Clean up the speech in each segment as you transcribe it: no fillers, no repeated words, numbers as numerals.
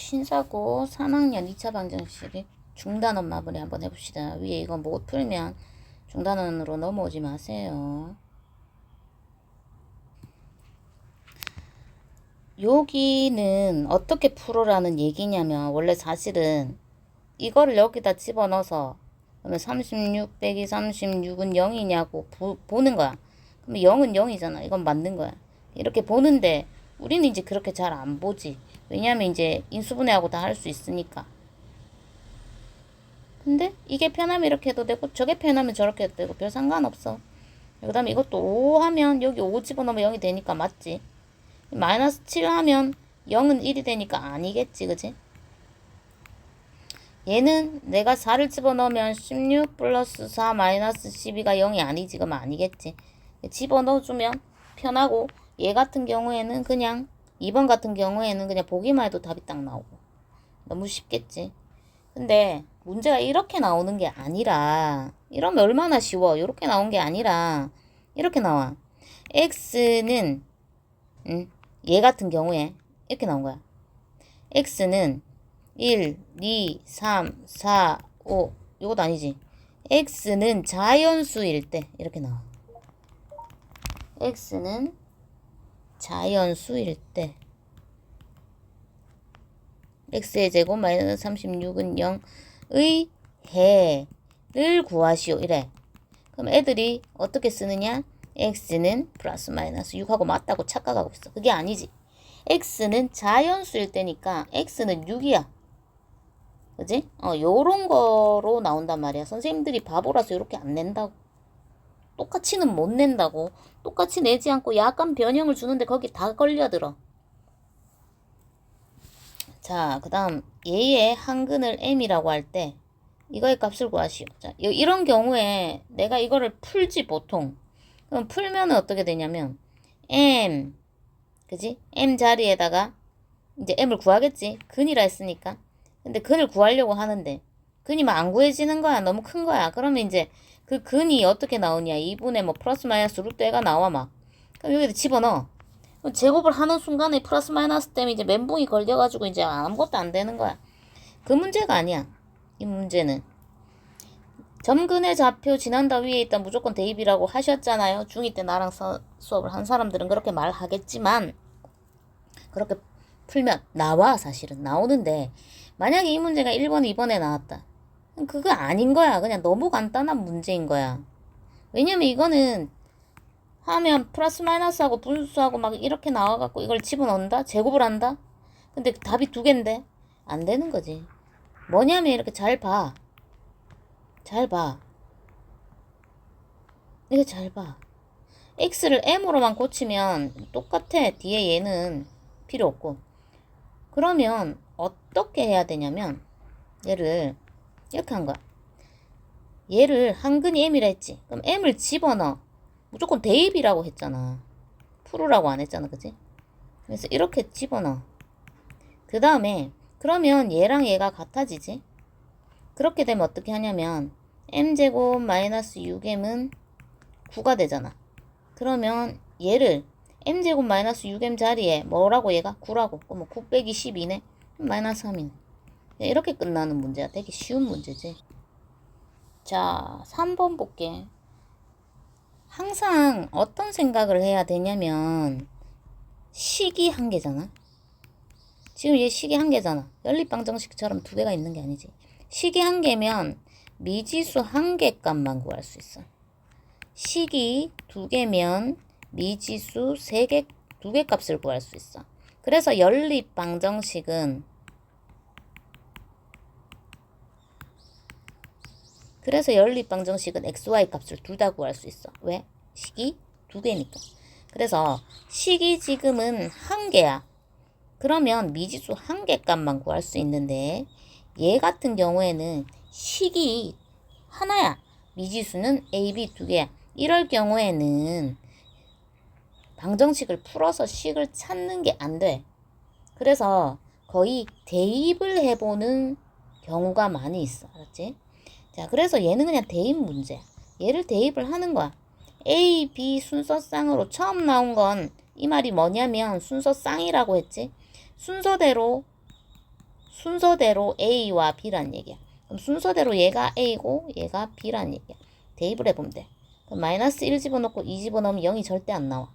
신사고 3학년 2차 방정식 중단원 마무리 한번 해봅시다. 위에 이거 못 풀면 중단원으로 넘어오지 마세요. 여기는 어떻게 풀어라는 얘기냐면 원래 사실은 이거를 여기다 집어넣어서 그러면 36 빼기 36은 0이냐고 보는 거야. 그러면 0은 0이잖아. 이건 맞는 거야. 이렇게 보는데 우리는 이제 그렇게 잘 안 보지. 왜냐면 이제 인수분해하고 다 할 수 있으니까. 근데 이게 편하면 이렇게 해도 되고 저게 편하면 저렇게 해도 되고 별 상관없어. 그 다음에 이것도 5 하면 여기 5 집어넣으면 0이 되니까 맞지. 마이너스 7 하면 0은 1이 되니까 아니겠지, 그지? 얘는 내가 4를 집어넣으면 16 플러스 4 마이너스 12가 0이 아니지. 그러면 아니겠지. 집어넣어주면 편하고 얘 같은 경우에는 그냥 2번 같은 경우에는 그냥 보기만 해도 답이 딱 나오고 너무 쉽겠지. 근데 문제가 이렇게 나오는 게 아니라 이러면 얼마나 쉬워. 이렇게 나온 게 아니라 이렇게 나와. x는 얘 같은 경우에 이렇게 나온 거야. x는 1, 2, 3, 4, 5 이것도 아니지. x는 자연수일 때 이렇게 나와. x는 자연수일 때 x의 제곱 마이너스 36은 0의 해를 구하시오. 이래. 그럼 애들이 어떻게 쓰느냐? x는 플러스 마이너스 6하고 맞다고 착각하고 있어. 그게 아니지. x는 자연수일 때니까 x는 6이야. 그지? 요런 거로 나온단 말이야. 선생님들이 바보라서 이렇게 안 낸다고. 똑같이는 못 낸다고. 똑같이 내지 않고 약간 변형을 주는데 거기 다 걸려들어. 자, 그 다음 얘의 한근을 m이라고 할 때 이거의 값을 구하시오. 자, 이런 경우에 내가 이거를 풀지 보통. 그럼 풀면 어떻게 되냐면 m, 그지? m 자리에다가 이제 m을 구하겠지. 근이라 했으니까. 근데 근을 구하려고 하는데 근이 막 안 구해지는 거야. 너무 큰 거야. 그러면 이제 그 근이 어떻게 나오냐. 2분의 뭐 플러스 마이너스 루트가 나와 막. 그럼 여기다 집어넣어. 제곱을 하는 순간에 플러스 마이너스 때문에 이제 멘붕이 걸려가지고 이제 아무것도 안 되는 거야. 그 문제가 아니야. 이 문제는. 점근의 좌표 지난다 위에 있다 무조건 대입이라고 하셨잖아요. 중2 때 나랑 수업을 한 사람들은 그렇게 말하겠지만 그렇게 풀면 나와. 사실은 나오는데 만약에 이 문제가 1번, 2번에 나왔다. 그거 아닌 거야. 그냥 너무 간단한 문제인 거야. 왜냐면 이거는 하면 플러스 마이너스하고 분수하고 막 이렇게 나와갖고 이걸 집어넣는다? 제곱을 한다? 근데 답이 두 개인데? 안 되는 거지. 뭐냐면 이렇게 잘 봐. 잘 봐. 이거 잘 봐. x를 m으로만 고치면 똑같아. 뒤에 얘는 필요 없고. 그러면 어떻게 해야 되냐면 얘를 이렇게 한 거야. 얘를 한근이 m이라 했지. 그럼 m을 집어넣어. 무조건 대입이라고 했잖아. 풀으라고 안 했잖아. 그치? 그래서 이렇게 집어넣어. 그 다음에 그러면 얘랑 얘가 같아지지. 그렇게 되면 어떻게 하냐면 m제곱 마이너스 6m은 9가 되잖아. 그러면 얘를 m제곱 마이너스 6m 자리에 뭐라고 얘가? 9라고. 그럼 9 빼기 12네. 마이너스 3이네. 이렇게 끝나는 문제야. 되게 쉬운 문제지. 자, 3번 볼게. 항상 어떤 생각을 해야 되냐면 식이 한 개잖아. 지금 얘 식이 한 개잖아. 연립방정식처럼 두 개가 있는 게 아니지. 식이 한 개면 미지수 한 개 값만 구할 수 있어. 식이 두 개면 미지수 두 개 값을 구할 수 있어. 그래서 연립방정식은 XY 값을 둘 다 구할 수 있어. 왜? 식이 두 개니까. 그래서 식이 지금은 한 개야. 그러면 미지수 한 개 값만 구할 수 있는데 얘 같은 경우에는 식이 하나야. 미지수는 A, B 두 개야. 이럴 경우에는 방정식을 풀어서 식을 찾는 게 안 돼. 그래서 거의 대입을 해보는 경우가 많이 있어. 알았지? 자, 그래서 얘는 그냥 대입 문제야. 얘를 대입을 하는 거야. A, B 순서쌍으로 처음 나온 건 이 말이 뭐냐면 순서쌍이라고 했지. 순서대로 순서대로 A와 B란 얘기야. 그럼 순서대로 얘가 A고 얘가 B란 얘기야. 대입을 해보면 돼. 그럼 마이너스 1 집어넣고 2 집어넣으면 0이 절대 안 나와.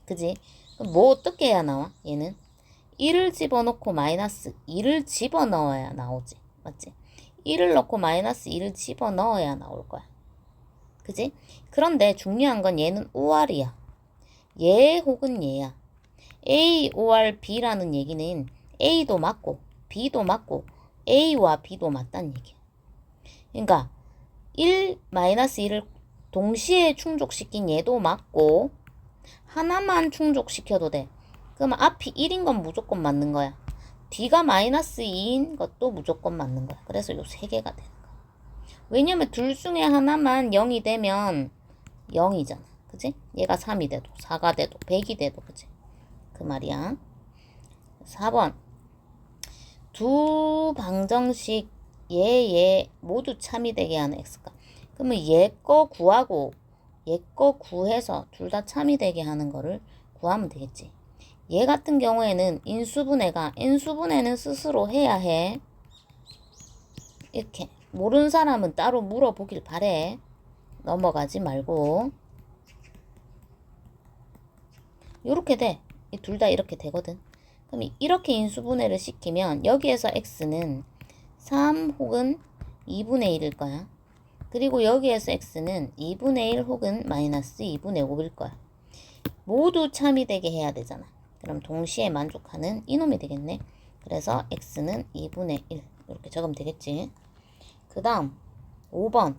그지? 그럼 뭐 어떻게 해야 나와? 얘는 1을 집어넣고 마이너스 2를 집어넣어야 나오지. 맞지? 1을 넣고 마이너스 2를 집어넣어야 나올 거야. 그지? 그런데 중요한 건 얘는 OR이야. 얘 혹은 얘야. A, OR, B라는 얘기는 A도 맞고 B도 맞고 A와 B도 맞다는 얘기야. 그러니까 1, 마이너스 2를 동시에 충족시킨 얘도 맞고 하나만 충족시켜도 돼. 그러면 앞이 1인 건 무조건 맞는 거야. 뒤가 마이너스 2인 것도 무조건 맞는 거야. 그래서 요 세 개가 되는 거야. 왜냐면 둘 중에 하나만 0이 되면 0이잖아. 그지? 얘가 3이 돼도 4가 돼도 100이 돼도 그지? 그 말이야. 4번. 두 방정식 얘 모두 참이 되게 하는 x값. 그러면 얘 거 구하고 얘 거 구해서 둘 다 참이 되게 하는 거를 구하면 되겠지. 얘 같은 경우에는 인수분해가 n수분해는 스스로 해야 해. 이렇게 모르는 사람은 따로 물어보길 바래. 넘어가지 말고. 요렇게 돼. 이 둘 다 이렇게 되거든. 그럼 이렇게 인수분해를 시키면 여기에서 x는 3 혹은 2분의 1일 거야. 그리고 여기에서 x는 2분의 1 혹은 마이너스 2분의 5일 거야. 모두 참이 되게 해야 되잖아. 그럼 동시에 만족하는 이놈이 되겠네. 그래서 x는 2분의 1 이렇게 적으면 되겠지. 그 다음 5번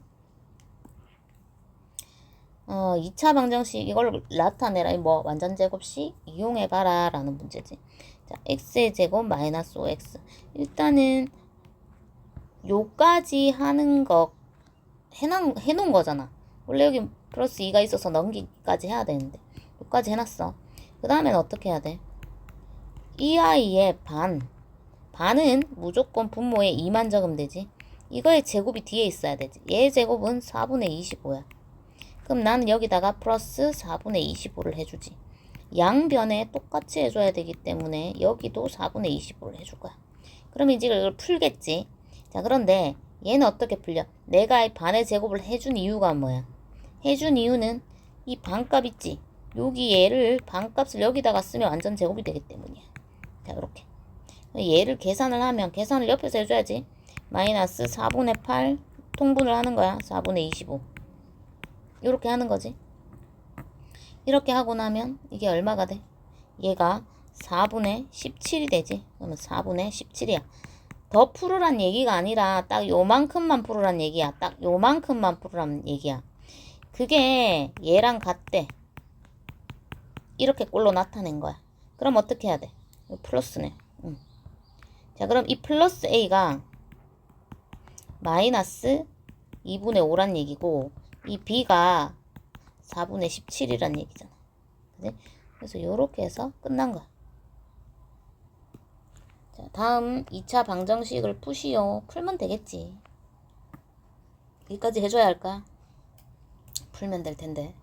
2차 방정식 이걸 나타내라. 뭐 완전제곱식 이용해봐라 라는 문제지. 자, x의 제곱 마이너스 5x. 일단은 요까지 하는 거 해놓은 거잖아. 원래 여기 플러스 2가 있어서 넘기기까지 해야 되는데 요까지 해놨어. 그 다음에는 어떻게 해야 돼? 이 아이의 반은 무조건 분모에 2만 적으면 되지. 이거의 제곱이 뒤에 있어야 되지. 얘의 제곱은 4분의 25야. 그럼 나는 여기다가 플러스 4분의 25를 해주지. 양변에 똑같이 해줘야 되기 때문에 여기도 4분의 25를 해줄 거야. 그럼 이제 이걸 풀겠지. 자, 그런데 얘는 어떻게 풀려? 내가 이 반의 제곱을 해준 이유가 뭐야? 해준 이유는 이 반값 있지? 여기 얘를 반값을 여기다가 쓰면 완전 제곱이 되기 때문이야. 자, 이렇게. 얘를 계산을 하면 계산을 옆에서 해줘야지. 마이너스 4분의 8 통분을 하는 거야. 4분의 25. 이렇게 하는 거지. 이렇게 하고 나면 이게 얼마가 돼? 얘가 4분의 17이 되지. 그러면 4분의 17이야. 더 풀으란 얘기가 아니라 딱 요만큼만 풀으란 얘기야. 딱 요만큼만 풀으란 얘기야. 그게 얘랑 같대. 이렇게 꼴로 나타낸 거야. 그럼 어떻게 해야 돼? 플러스네. 자, 그럼 이 플러스 a가 마이너스 2분의 5란 얘기고 이 b가 4분의 17이란 얘기잖아. 그치? 그래서 요렇게 해서 끝난 거야. 자, 다음 2차 방정식을 푸시오. 풀면 되겠지. 여기까지 해줘야 할까? 풀면 될 텐데.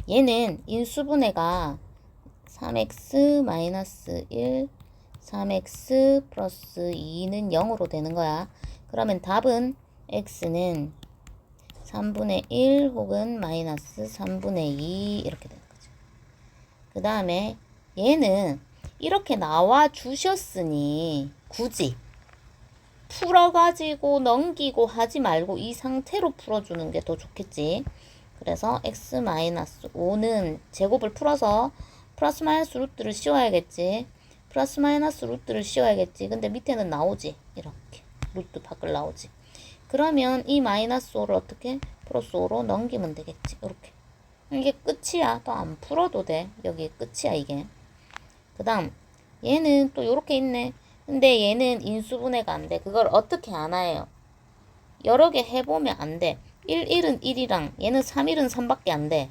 얘는 인수분해가 3x 마이너스 1, 3x 플러스 2는 0으로 되는 거야. 그러면 답은 x는 3분의 1 혹은 마이너스 3분의 2 이렇게 되는 거죠. 그 다음에 얘는 이렇게 나와 주셨으니 굳이 풀어가지고 넘기고 하지 말고 이 상태로 풀어주는 게 더 좋겠지. 그래서 x-5는 제곱을 풀어서 플러스 마이너스 루트를 씌워야겠지. 플러스 마이너스 루트를 씌워야겠지. 근데 밑에는 나오지. 이렇게 루트 밖을 나오지. 그러면 이 마이너스 5를 어떻게? 플러스 5로 넘기면 되겠지. 이렇게. 이게 끝이야. 또 안 풀어도 돼. 여기 끝이야 이게. 그 다음 얘는 또 요렇게 있네. 근데 얘는 인수분해가 안 돼. 그걸 어떻게 알아요? 여러 개 해보면 안 돼. 1, 1은 1이랑 얘는 3, 1은 3밖에 안 돼.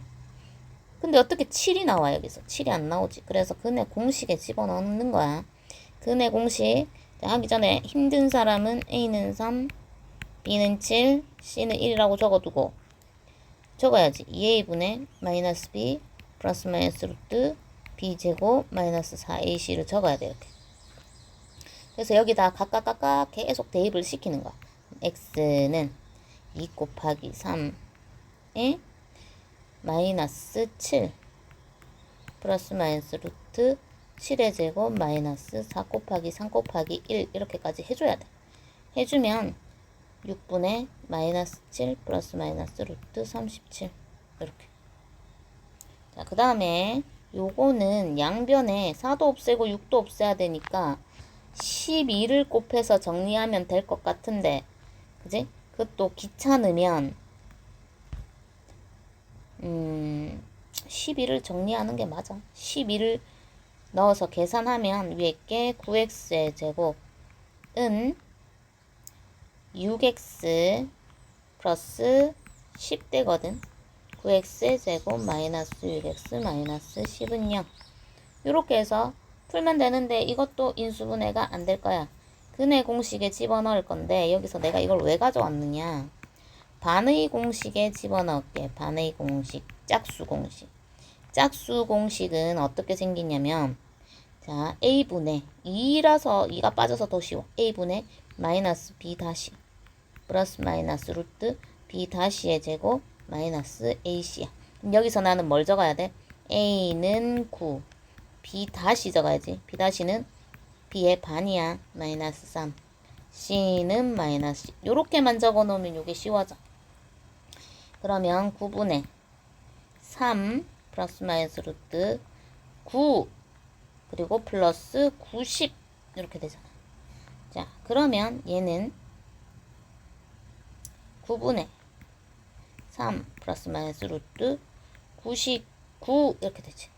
근데 어떻게 7이 나와 여기서? 7이 안 나오지. 그래서 근의 공식에 집어넣는 거야. 근의 공식. 하기 전에 힘든 사람은 A는 3, B는 7, C는 1이라고 적어두고 적어야지. 2A분의 마이너스 B 플러스 마이너스 루트 B제곱 마이너스 4AC를 적어야 돼. 이렇게. 그래서 여기다 각각 계속 대입을 시키는 거야. x는 2 곱하기 3에 마이너스 7 플러스 마이너스 루트 7의 제곱 마이너스 4 곱하기 3 곱하기 1 이렇게까지 해줘야 돼. 해주면 6분의 마이너스 7 플러스 마이너스 루트 37 이렇게. 자, 그 다음에 요거는 양변에 4도 없애고 6도 없애야 되니까 12를 곱해서 정리하면 될 것 같은데, 그지? 그것도 귀찮으면 12를 정리하는 게 맞아. 12를 넣어서 계산하면 위에 게 9x의 제곱은 6x 플러스 10되거든. 9x의 제곱 마이너스 6x 마이너스 10은 0. 이렇게 해서 풀면 되는데 이것도 인수분해가 안 될 거야. 근의 공식에 집어넣을 건데 여기서 내가 이걸 왜 가져왔느냐. 반의 공식에 집어넣을게. 반의 공식, 짝수 공식. 짝수 공식은 어떻게 생기냐면, 자, a분의 2라서 2가 빠져서 더 쉬워. a분의 마이너스 b 다시 플러스 마이너스 루트 b 다시의 제곱 마이너스 ac야. 그럼 여기서 나는 뭘 적어야 돼? a는 9, b 다시 적어야지. b 다시는 b의 반이야. 마이너스 3. c는 마이너스 10. 요렇게만 적어 놓으면 요게 쉬워져. 그러면 9분의 3 플러스 마이너스 루트 9 그리고 플러스 90 이렇게 되잖아. 자, 그러면 얘는 9분의 3 플러스 마이너스 루트 99 이렇게 되지.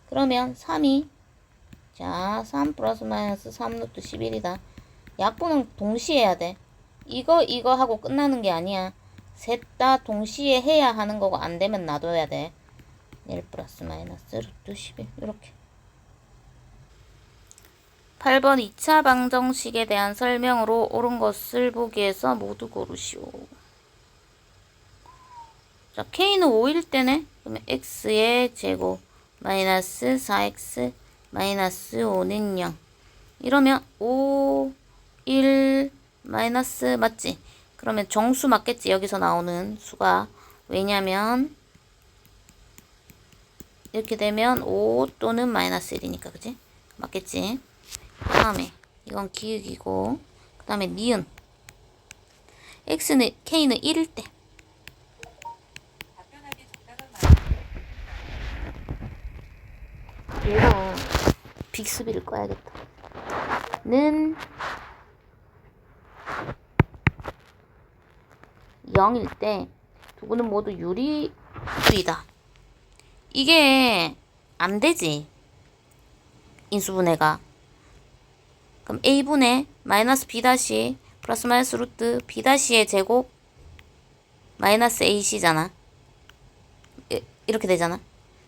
그러면 3이, 자, 3 플러스 마이너스 3 루트 11이다. 약분은 동시에 해야 돼. 이거 하고 끝나는 게 아니야. 셋 다 동시에 해야 하는 거고 안 되면 놔둬야 돼. 1 플러스 마이너스 루트 11 이렇게. 8번 2차 방정식에 대한 설명으로 옳은 것을 보기에서 모두 고르시오. 자, k는 5일 때네. 그러면 x의 제곱 마이너스 4x 마이너스 5는 0. 이러면 5, 1, 마이너스 맞지? 그러면 정수 맞겠지? 여기서 나오는 수가. 왜냐면 이렇게 되면 5 또는 마이너스 1이니까, 그지? 맞겠지? 그 다음에 이건 기억이고, 그 다음에 니은 x는 k는 1일 때 얘가 빅스비를 꺼야겠다. 는 0일 때 두구는 모두 유리수이다. 이게 안 되지. 인수분해가. 그럼 a분의 마이너스 b 다시 플러스 마이너스 루트 b 다시의 제곱 마이너스 ac잖아. 이렇게 되잖아.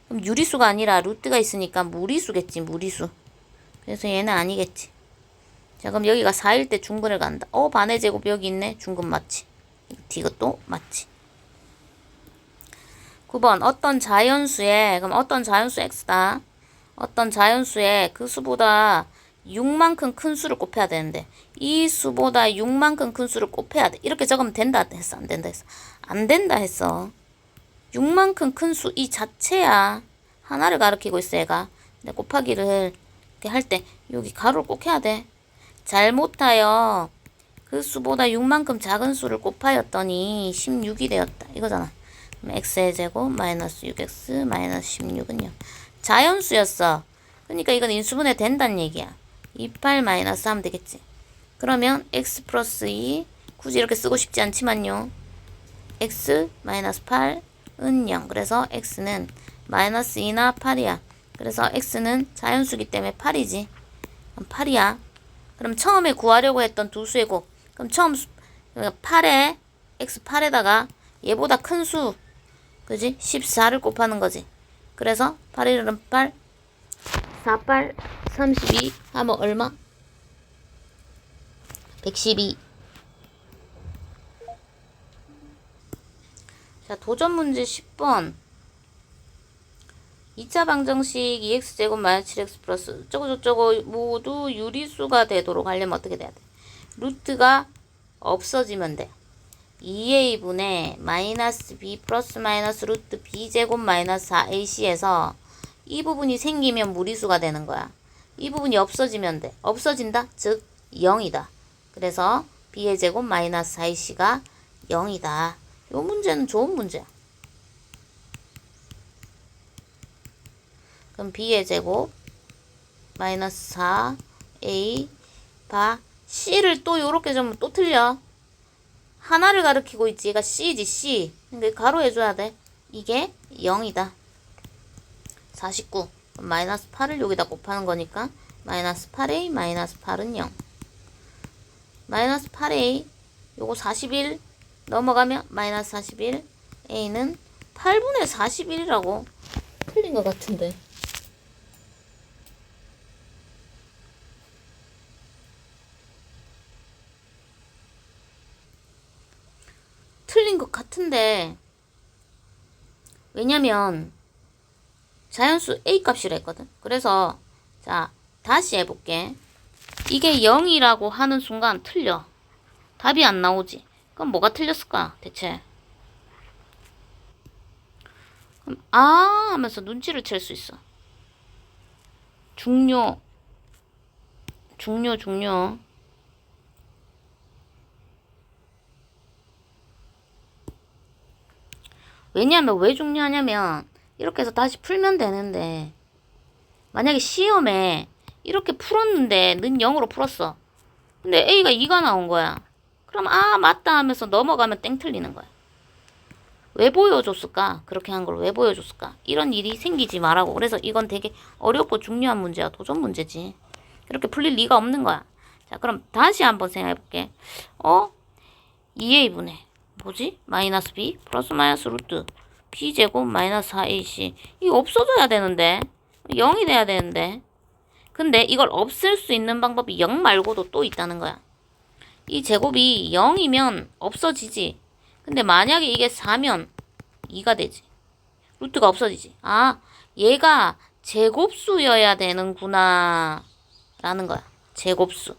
그럼 유리수가 아니라 루트가 있으니까 무리수겠지. 무리수. 그래서 얘는 아니겠지. 자, 그럼 여기가 4일 때 중근을 간다. 반의 제곱 여기 있네. 중근 맞지. 이것도 맞지. 9번 어떤 자연수에, 그럼 어떤 자연수 x다. 어떤 자연수에 그 수보다 6만큼 큰 수를 곱해야 되는데 이 수보다 6만큼 큰 수를 곱해야 돼. 이렇게 적으면 된다 했어? 안 된다 했어? 안 된다 했어. 6만큼 큰 수 이 자체야. 하나를 가리키고 있어 얘가. 근데 곱하기를 이렇게 할 때 여기 가로를 꼭 해야 돼. 잘못하여 그 수보다 6만큼 작은 수를 곱하였더니 16이 되었다. 이거잖아. 그럼 x의 제곱 마이너스 6x 마이너스 16은요. 자연수였어. 그러니까 이건 인수분해 된다는 얘기야. 28 마이너스 하면 되겠지. 그러면 x 플러스 2 굳이 이렇게 쓰고 싶지 않지만요. x 마이너스 8은 0. 그래서 x는 마이너스 2나 8이야. 그래서 x는 자연수기 때문에 8이지. 그럼 8이야. 그럼 처음에 구하려고 했던 두 수의 곱. 그럼 처음 8에 x 8에다가 얘보다 큰 수, 그지? 14를 곱하는 거지. 그래서 8, 1은 8, 4, 8, 32 하면 얼마? 112. 자, 도전 문제 10번. 2차 방정식 2x제곱 마이너스 7x 플러스 저거 모두 유리수가 되도록 하려면 어떻게 돼야 돼? 루트가 없어지면 돼. 2a분의 마이너스 b 플러스 마이너스 루트 b제곱 마이너스 4ac에서 이 부분이 생기면 무리수가 되는 거야. 이 부분이 없어지면 돼. 없어진다? 즉 0이다. 그래서 b의 제곱 마이너스 4ac가 0이다. 요 문제는 좋은 문제야. 그럼 b의 제곱 마이너스 4a 바 c를 또 요렇게 좀 또 틀려. 하나를 가리키고 있지. 얘가 c지 c. 그러니까 가로 해줘야 돼. 이게 0이다. 49. 마이너스 8을 여기다 곱하는 거니까 마이너스 8a 마이너스 8은 0. 마이너스 8a 요거 41 넘어가면 마이너스 41 a는 8분의 41이라고 틀린 것 같은데. 틀린 것 같은데 왜냐면 자연수 a 값이라 했거든. 그래서 자 다시 해볼게. 이게 0이라고 하는 순간 틀려. 답이 안 나오지. 그럼 뭐가 틀렸을까 대체? 그럼 아 하면서 눈치를 챌 수 있어. 중요. 왜냐하면 왜 중요하냐면 이렇게 해서 다시 풀면 되는데 만약에 시험에 이렇게 풀었는데 는 0으로 풀었어. 근데 A가 2가 나온 거야. 그럼 아 맞다 하면서 넘어가면 땡 틀리는 거야. 왜 보여줬을까? 그렇게 한 걸 왜 보여줬을까? 이런 일이 생기지 말라고. 그래서 이건 되게 어렵고 중요한 문제야. 도전 문제지. 이렇게 풀릴 리가 없는 거야. 자 그럼 다시 한번 생각해볼게. 2a분의 뭐지? 마이너스 b 플러스 마이너스 루트 b제곱 마이너스 4ac 이거 없어져야 되는데 0이 돼야 되는데 근데 이걸 없앨 수 있는 방법이 0 말고도 또 있다는 거야. 이 제곱이 0이면 없어지지. 근데 만약에 이게 4면 2가 되지. 루트가 없어지지. 아 얘가 제곱수여야 되는구나 라는 거야. 제곱수.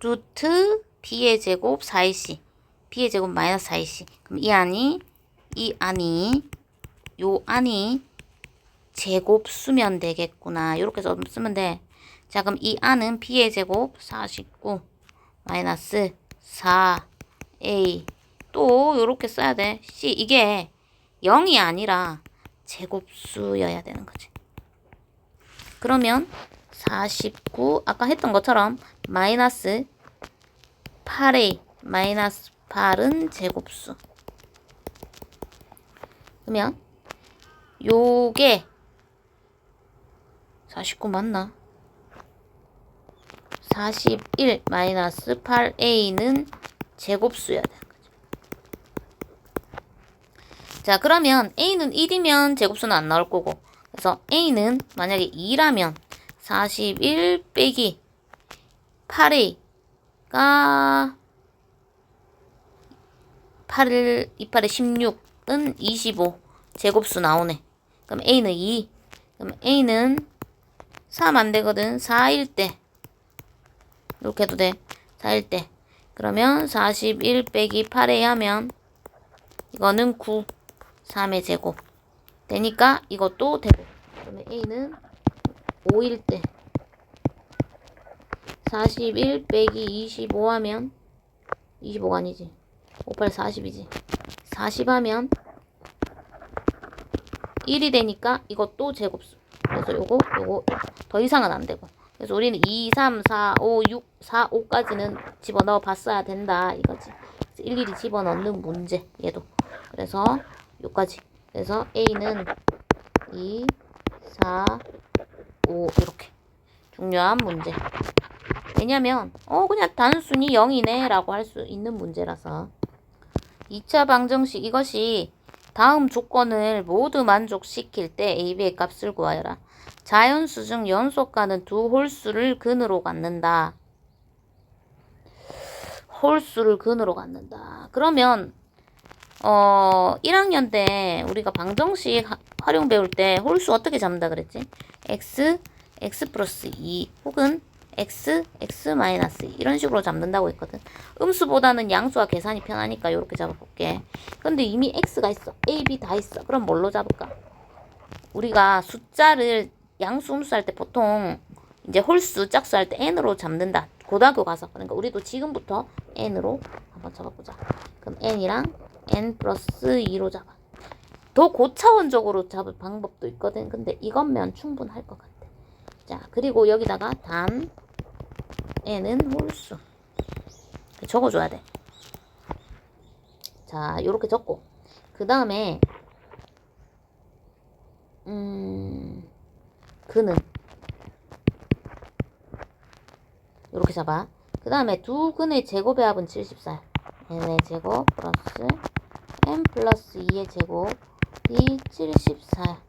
루트 b의 제곱 4ac b의 제곱 마이너스 4ac 그럼 이 안이 요 안이 제곱수면 되겠구나. 요렇게 쓰면 돼. 자 그럼 이 안은 b의 제곱 49 마이너스 4a 또 요렇게 써야 돼. c 이게 0이 아니라 제곱수여야 되는 거지. 그러면 49 아까 했던 것처럼 마이너스 8a 마이너스 8은 제곱수. 그러면 요게 49 맞나? 41 마이너스 8a는 제곱수여야 되는 거죠. 자 그러면 a는 1이면 제곱수는 안 나올 거고 그래서 a는 만약에 2라면 41 빼기 8a가 8을 28에 16은 25 제곱수 나오네. 그럼 a는 2. 그럼 a는 3 안 되거든. 4일 때 이렇게 해도 돼. 4일 때 그러면 41 빼기 8a 하면 이거는 9 3의 제곱 되니까 이것도 되고 그러면 a는 5일 때 41 빼기 25 하면 25가 아니지 5, 8, 40이지 40 하면 1이 되니까 이것도 제곱수. 그래서 요거 더 이상은 안 되고. 그래서 우리는 2, 3, 4, 5, 6, 4, 5까지는 집어넣어 봤어야 된다 이거지. 그래서 일일이 집어넣는 문제 얘도. 그래서 요까지. 그래서 A는 2, 4, 5 이렇게. 중요한 문제. 왜냐면 그냥 단순히 0이네 라고 할 수 있는 문제라서. 2차 방정식 이것이 다음 조건을 모두 만족시킬 때 a, b의 값을 구하여라. 자연수 중 연속가는 두 홀수를 근으로 갖는다. 홀수를 근으로 갖는다. 그러면 1학년 때 우리가 방정식 활용 배울 때 홀수 어떻게 잡는다 그랬지? x 플러스 2 혹은 x 마이너스 2 이런 식으로 잡는다고 했거든. 음수보다는 양수와 계산이 편하니까 이렇게 잡아볼게. 근데 이미 x가 있어. a, b 다 있어. 그럼 뭘로 잡을까? 우리가 숫자를 양수, 음수 할 때 보통 이제 홀수, 짝수 할 때 n으로 잡는다. 고등학교 가서. 그러니까 우리도 지금부터 n으로 한번 잡아보자. 그럼 n이랑 n 플러스 2로 잡아. 더 고차원적으로 잡을 방법도 있거든. 근데 이것면 충분할 것 같아. 자, 그리고 여기다가 단 n은 홀수 적어줘야 돼. 자, 요렇게 적고 그 다음에 그는 요렇게 잡아. 그 다음에 두 근의 제곱의 합은 74. n의 제곱 플러스 n 플러스 2의 제곱이 74.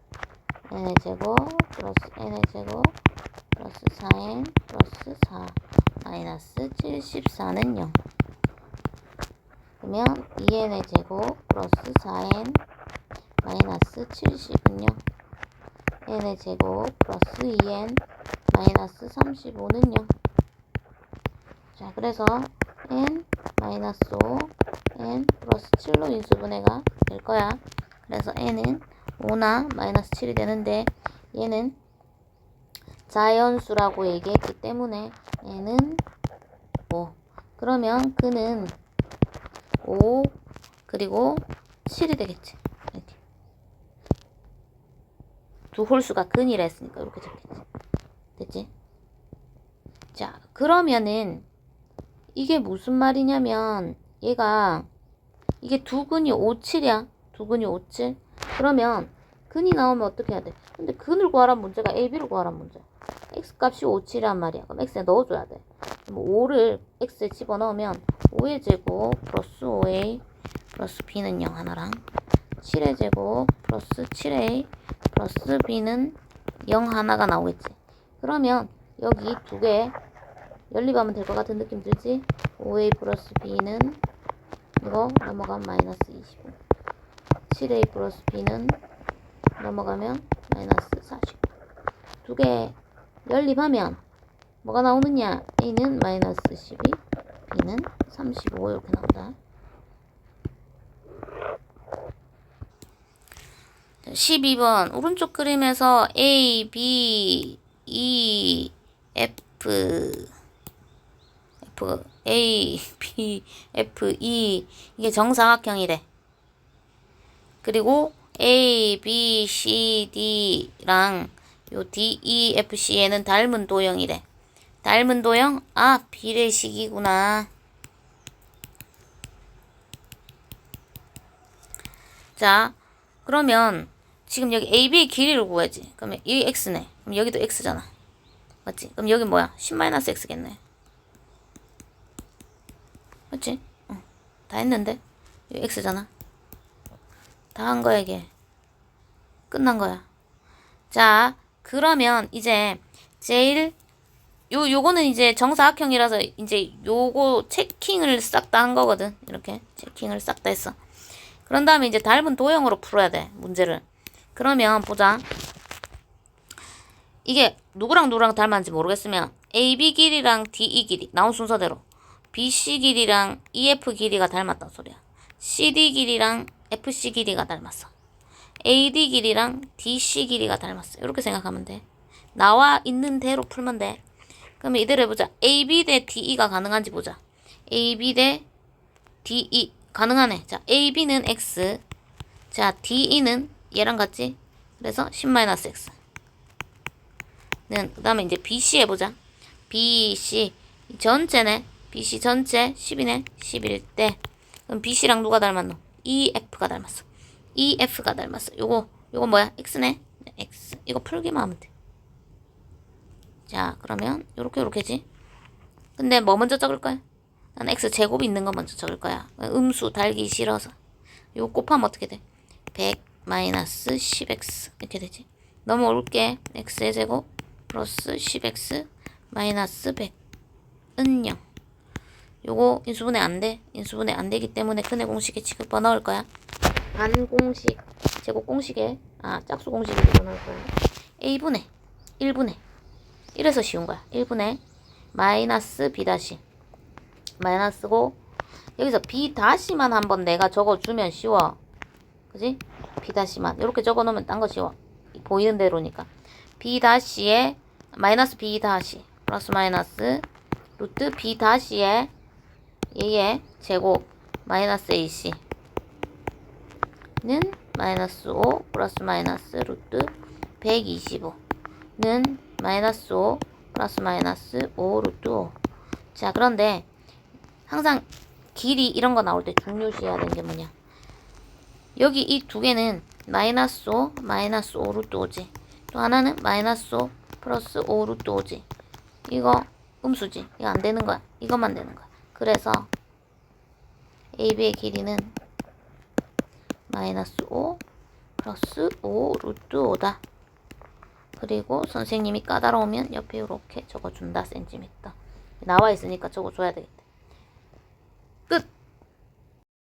n의 제곱 플러스 n의 제곱 플러스 4n 플러스 4 마이너스 74는 0. 그러면 2n의 제곱 플러스 4n 마이너스 70은 0. n의 제곱 플러스 2n 마이너스 35는 0. 자, 그래서 n 마이너스 5 n 플러스 7로 인수분해가 될 거야. 그래서 n은 5나 마이너스 7이 되는데 얘는 자연수라고 얘기했기 때문에 n은 5. 그러면 그는 5 그리고 7이 되겠지. 이렇게. 두 홀수가 근이라 했으니까 이렇게 적겠지. 됐지? 자, 그러면은 이게 무슨 말이냐면 얘가 이게 두 근이 5, 7이야. 두 근이 5, 7. 그러면 근이 나오면 어떻게 해야 돼? 근데 근을 구하란 문제가 AB를 구하란 문제야. x 값이 5, 7이란 말이야. 그럼 x에 넣어줘야 돼. 그럼 5를 x에 집어넣으면 5의 제곱 플러스 5a 플러스 b는 0 하나랑 7의 제곱 플러스 7a 플러스 b는 0 하나가 나오겠지. 그러면 여기 두 개 연립하면 될 것 같은 느낌 들지? 5a 플러스 b는 이거 넘어가면 마이너스 25. 7a 플러스 b는 넘어가면 마이너스 40. 두 개 연립하면 뭐가 나오느냐? a는 마이너스 12, b는 35 이렇게 나온다. 12번 오른쪽 그림에서 A, B, E, A, B, F, E 이게 정사각형이래. 그리고 A, B, C, D랑 요 D, E, F, C에는 닮은 도형이래. 닮은 도형? 아, 비례식이구나. 자, 그러면 지금 여기 AB의 길이를 구해야지. 그러면 이 X네. 그럼 여기도 X잖아. 맞지? 그럼 여기 뭐야? 10-X겠네. 맞지? 다 했는데? 여기 X잖아. 다 한 거야, 이게. 끝난 거야. 자, 그러면 이제 제일 요거는 이제 정사각형이라서 이제 요거 체킹을 싹 다 한 거거든. 이렇게 체킹을 싹 다 했어. 그런 다음에 이제 닮은 도형으로 풀어야 돼, 문제를. 그러면 보자. 이게 누구랑 닮았는지 모르겠으면 AB 길이랑 DE 길이 나온 순서대로 BC 길이랑 EF 길이가 닮았단 소리야. CD 길이랑 FC 길이가 닮았어. AD 길이랑 DC 길이가 닮았어. 이렇게 생각하면 돼. 나와 있는 대로 풀면 돼. 그러면 이대로 해보자. AB 대 DE가 가능한지 보자. AB 대 DE 가능하네. 자, AB는 X. 자, DE는 얘랑 같지? 그래서 10-X. 그 다음에 이제 BC 해보자. BC 전체네. BC 전체 10이네. 10일 때. 그럼 BC랑 누가 닮았노? EF가 닮았어. EF가 닮았어. 요거 뭐야? X네. X. 이거 풀기만 하면 돼. 자, 그러면 요렇게지. 근데 뭐 먼저 적을 거야? 난 X 제곱 있는 거 먼저 적을 거야. 음수 달기 싫어서. 요거 곱하면 어떻게 돼? 100-10x 이렇게 되지. 넘어올게. x의 제곱 플러스 10x 마이너스 100은 0. 요거 인수분해 안 돼. 인수분해 안 되기 때문에 근의 공식에 지급번 넣을 거야. 반공식 제곱 공식에 짝수 공식에 집어넣을 거예요. a분의 1분의 이래서 쉬운 거야. 1분의 마이너스 b 다시 마이너스고 여기서 b 다시만 한번 내가 적어주면 쉬워. 그지? b 다시만 이렇게 적어놓으면 딴 거 쉬워. 보이는 대로니까 b 다시에 마이너스 b 다시 플러스 마이너스 루트 b 다시에 얘의 제곱 마이너스 ac 는 마이너스 5 플러스 마이너스 루트 125는 마이너스 5 플러스 마이너스 5 루트 5. 자, 그런데 항상 길이 이런 거 나올 때 중요시해야 되는 게 뭐냐. 여기 이 두 개는 마이너스 5 마이너스 5 루트 5지. 또 하나는 마이너스 5 플러스 5 루트 5지. 이거 음수지. 이거 안 되는 거야. 이것만 되는 거야. 그래서 AB의 길이는 마이너스 5 플러스 5 루트 5다. 그리고 선생님이 까다로우면 옆에 이렇게 적어준다. 센티미터. 나와 있으니까 적어줘야 되겠다.